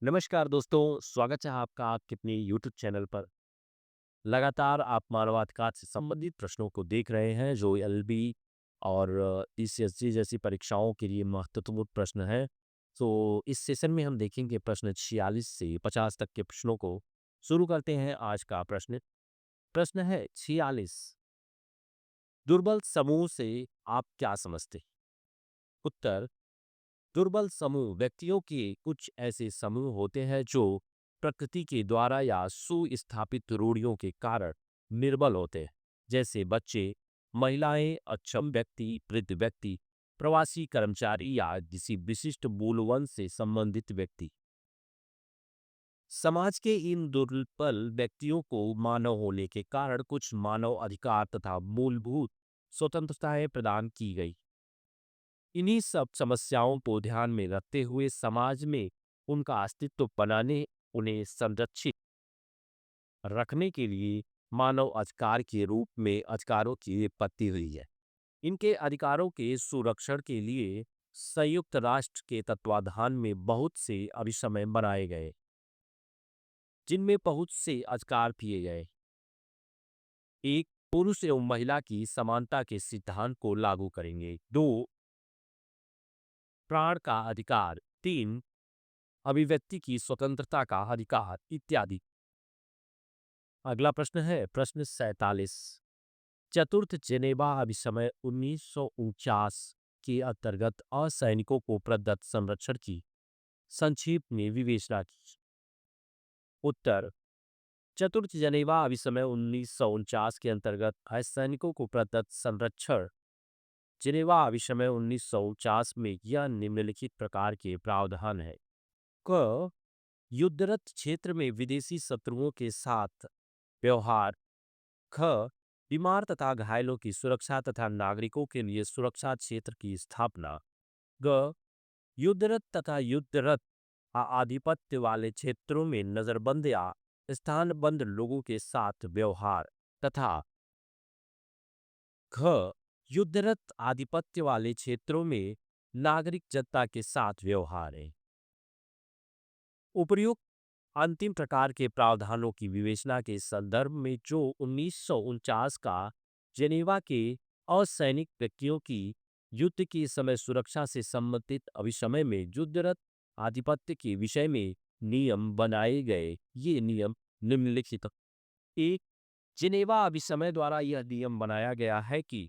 नमस्कार दोस्तों, स्वागत है आपका आपके अपने यूट्यूब चैनल पर। लगातार आप मानवाधिकार से संबंधित प्रश्नों को देख रहे हैं जो एलबी और पीसीएसजी जैसी परीक्षाओं के लिए महत्वपूर्ण प्रश्न हैं। तो इस सेशन में हम देखेंगे प्रश्न 46 से 50 तक के प्रश्नों को। शुरू करते हैं आज का प्रश्न। प्रश्न है 46। दुर्बल समूह से आप क्या समझते हैं? उत्तर: दुर्बल समूह व्यक्तियों के कुछ ऐसे समूह होते हैं जो प्रकृति के द्वारा या सुस्थापित रूढ़ियों के कारण निर्बल होते हैं, जैसे बच्चे, महिलाएं, अक्षम व्यक्ति, वृद्ध व्यक्ति, प्रवासी कर्मचारी या किसी विशिष्ट मूलवंश से संबंधित व्यक्ति। समाज के इन दुर्बल व्यक्तियों को मानव होने के कारण कुछ मानव अधिकार तथा मूलभूत स्वतंत्रताएं प्रदान की गई। इन्हीं सब समस्याओं को ध्यान में रखते हुए समाज में उनका अस्तित्व बनाने, उन्हें संरक्षित रखने के लिए मानव अधिकार के रूप में अधिकारों की उत्पत्ति हुई है। इनके अधिकारों के सुरक्षण के लिए संयुक्त राष्ट्र के तत्वाधान में बहुत से अभिसमय बनाए गए, जिनमें बहुत से अधिकार किए गए। एक, पुरुष एवं महिला की समानता के सिद्धांत को लागू करेंगे। दो, प्राण का अधिकार। तीन, अभिव्यक्ति की स्वतंत्रता का अधिकार इत्यादि। अगला प्रश्न है प्रश्न 47। चतुर्थ जेनेवा अभिसमय 1949 के अंतर्गत असैनिकों को प्रदत्त संरक्षण की संक्षिप्त में विवेचना की। उत्तर: चतुर्थ जेनेवा अभिसमय 1949 के अंतर्गत असैनिकों को प्रदत्त संरक्षण जेनेवा अभिसमय 1949 में यह निम्नलिखित प्रकार के प्रावधान है। क, युद्धरत क्षेत्र में विदेशी शत्रुओं के साथ व्यवहार। ख, बीमार तथा घायलों की सुरक्षा तथा नागरिकों के लिए सुरक्षा क्षेत्र की स्थापना। ग, युद्धरत तथा युद्धरत आधिपत्य वाले क्षेत्रों में नजरबंद या स्थानबंद लोगों के साथ व्यवहार। तथा घ, युद्धरत आधिपत्य वाले क्षेत्रों में नागरिक जनता के साथ व्यवहार है। उपर्युक्त अंतिम प्रकार के प्रावधानों की विवेचना के संदर्भ में जो 1949 का जेनेवा के असैनिक व्यक्तियों की युद्ध के समय सुरक्षा से संबंधित अभिसमय में युद्धरत आधिपत्य के विषय में नियम बनाए गए, ये नियम निम्नलिखित। एक, जेनेवा अभिसमय द्वारा यह नियम बनाया गया है कि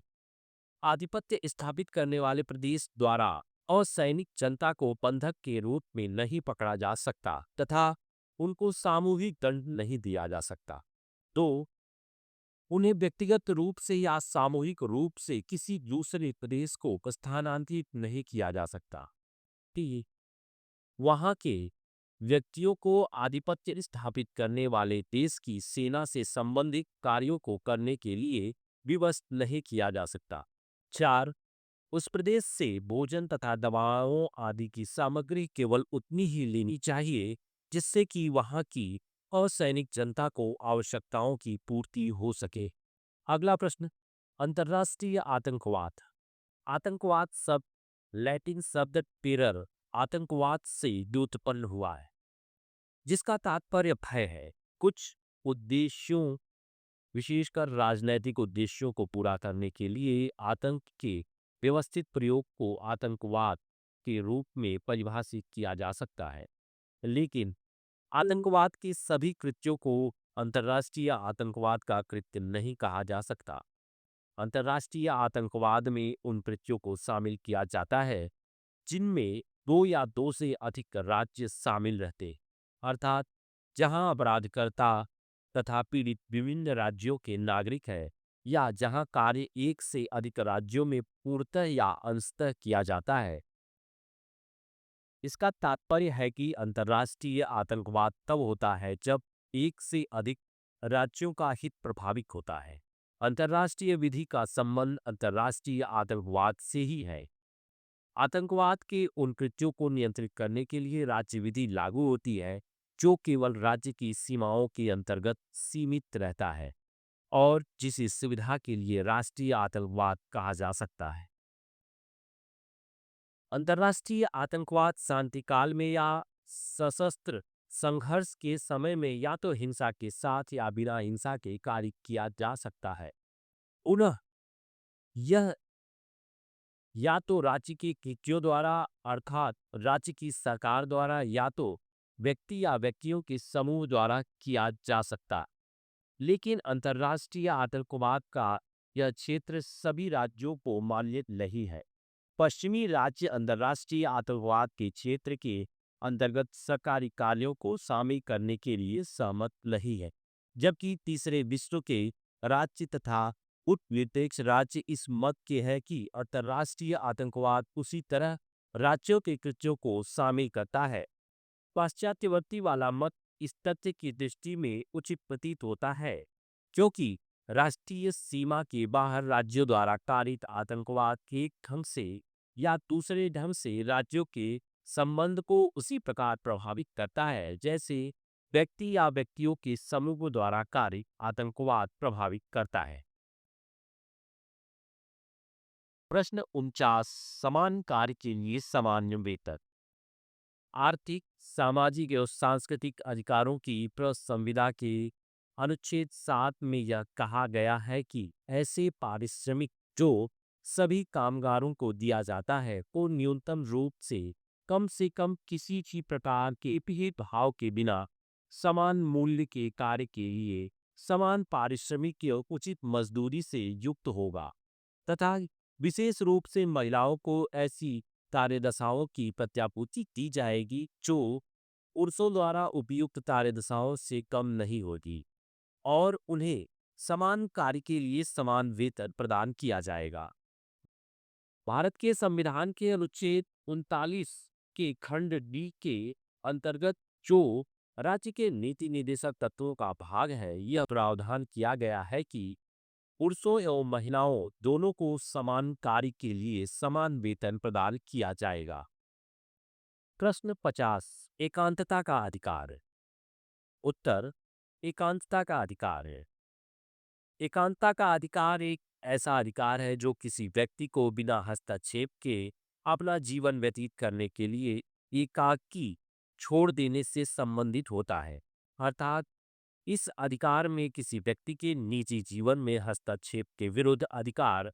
आधिपत्य स्थापित करने वाले प्रदेश द्वारा असैनिक जनता को बंधक के रूप में नहीं पकड़ा जा सकता तथा उनको सामूहिक दंड नहीं दिया जा सकता। दो, उन्हें व्यक्तिगत रूप से या सामूहिक रूप से किसी दूसरे प्रदेश को स्थानांतरित नहीं किया जा सकता। तीन, वहां के व्यक्तियों को आधिपत्य स्थापित करने वाले देश की सेना से संबंधित कार्यों को करने के लिए विवश नहीं किया जा सकता। चार, उस प्रदेश से भोजन तथा दवाओं आदि की सामग्री केवल उतनी ही लेनी चाहिए जिससे कि वहां की असैनिक जनता को आवश्यकताओं की पूर्ति हो सके। अगला प्रश्न, अंतर्राष्ट्रीय आतंकवाद। आतंकवाद शब्द लैटिन शब्द टेरर आतंकवाद से व्युत्पन्न हुआ है, जिसका तात्पर्य भय है। कुछ उद्देश्यों, विशेषकर राजनैतिक उद्देश्यों को पूरा करने के लिए आतंक के व्यवस्थित प्रयोग को आतंकवाद के रूप में परिभाषित किया जा सकता है, लेकिन आतंकवाद के सभी कृत्यों को अंतर्राष्ट्रीय आतंकवाद का कृत्य नहीं कहा जा सकता। अंतर्राष्ट्रीय आतंकवाद में उन कृत्यों को शामिल किया जाता है जिनमें दो या दो से अधिक राज्य शामिल रहते, अर्थात जहां अपराधकर्ता तथा पीड़ित विभिन्न राज्यों के नागरिक हैं या जहां कार्य एक से अधिक राज्यों में पूर्णतः या अंशतः किया जाता है। इसका तात्पर्य है कि अंतर्राष्ट्रीय आतंकवाद तब होता है जब एक से अधिक राज्यों का हित प्रभावित होता है। अंतर्राष्ट्रीय विधि का संबंध अंतर्राष्ट्रीय आतंकवाद से ही है। आतंकवाद के उन कृत्यों को नियंत्रित करने के लिए राज्य विधि लागू होती है जो केवल राज्य की सीमाओं के अंतर्गत सीमित रहता है और जिस सुविधा के लिए राष्ट्रीय आतंकवाद कहा जा सकता है। अंतर्राष्ट्रीय आतंकवाद शांतिकाल में या सशस्त्र संघर्ष के समय में या तो हिंसा के साथ या बिना हिंसा के कार्य किया जा सकता है। पुनः यह या तो राज्य के कृत्यों द्वारा अर्थात राज्य की सरकार द्वारा या तो व्यक्ति या व्यक्तियों के समूह द्वारा किया जा सकता। लेकिन अंतर्राष्ट्रीय आतंकवाद का यह क्षेत्र सभी राज्यों को मान्य नहीं है। पश्चिमी राज्य अंतर्राष्ट्रीय आतंकवाद के क्षेत्र के अंतर्गत सरकारी कार्यों को शामिल करने के लिए सहमत नहीं है, जबकि तीसरे विश्व के राज्य तथा उपनिरपेक्ष राज्य इस मत के हैं कि अंतर्राष्ट्रीय आतंकवाद उसी तरह राज्यों के कृत्यों को शामिल करता है। पाश्चात्यवर्ती वाला मत इस तथ्य की दृष्टि में उचित प्रतीत होता है क्योंकि राष्ट्रीय सीमा के बाहर राज्यों द्वारा कारित आतंकवाद के एक ढंग से या दूसरे ढंग से राज्यों के संबंध को उसी प्रकार प्रभावित करता है जैसे व्यक्ति या व्यक्तियों के समूह द्वारा कारित आतंकवाद प्रभावित करता है। प्रश्न 49। समान कार्य के लिए समान वेतन। आर्थिक, सामाजिक एवं सांस्कृतिक अधिकारों की संविदा के अनुच्छेद 7 में यह कहा गया है कि ऐसे पारिश्रमिक जो सभी कामगारों को दिया जाता है को न्यूनतम रूप से कम किसी भी प्रकार के भेदभाव के बिना समान मूल्य के कार्य के लिए समान पारिश्रमिक एवं उचित मजदूरी से युक्त होगा तथा विशेष रूप से महिलाओं को ऐसी कार्यदशाओं की प्रत्यापूर्ति की जाएगी जो पुरुषों द्वारा उपयुक्त कार्यदशाओं से कम नहीं होगी और उन्हें समान कार्य के लिए समान वेतन प्रदान किया जाएगा। भारत के संविधान के अनुच्छेद 39 के खंड डी के अंतर्गत जो राज्य के नीति निर्देशक तत्वों का भाग है, यह प्रावधान किया गया है कि पुरुषों एवं महिलाओं दोनों को समान कार्य के लिए समान वेतन प्रदान किया जाएगा। प्रश्न 50। एकांतता का अधिकार। उत्तर एकांतता का अधिकार है। एकांतता का अधिकार एक ऐसा अधिकार है जो किसी व्यक्ति को बिना हस्तक्षेप के अपना जीवन व्यतीत करने के लिए एकाकी छोड़ देने से संबंधित होता है। अर्थात इस अधिकार में किसी व्यक्ति के निजी जीवन में हस्तक्षेप के विरुद्ध अधिकार,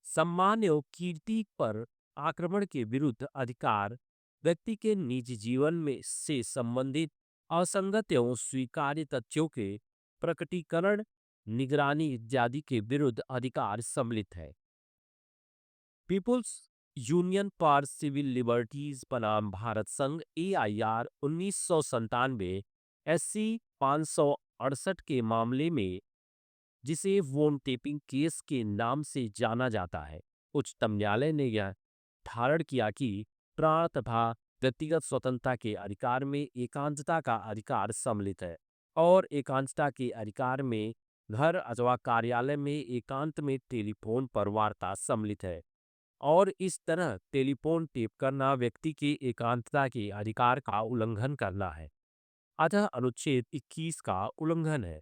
सम्मान एवं कीर्ति पर आक्रमण के विरुद्ध अधिकार, व्यक्ति के निजी जीवन में से संबंधित असंगत एवं स्वीकार्य तथ्यों के प्रकटीकरण, निगरानी इत्यादि के विरुद्ध अधिकार सम्मिलित है। People's union for civil liberties बनाम भारत संघ AIR 1997 SC 568 के मामले में, जिसे वोन टेपिंग केस के नाम से जाना जाता है, उच्चतम न्यायालय ने यह धारण किया कि प्राण तथा व्यक्तिगत स्वतंत्रता के अधिकार में एकांतता का अधिकार सम्मिलित है और एकांतता के अधिकार में घर अथवा कार्यालय में एकांत में टेलीफोन पर वार्ता सम्मिलित है और इस तरह टेलीफोन टेप करना व्यक्ति के एकांतता के अधिकार का उल्लंघन करना है, अतः अनुच्छेद 21 का उल्लंघन है।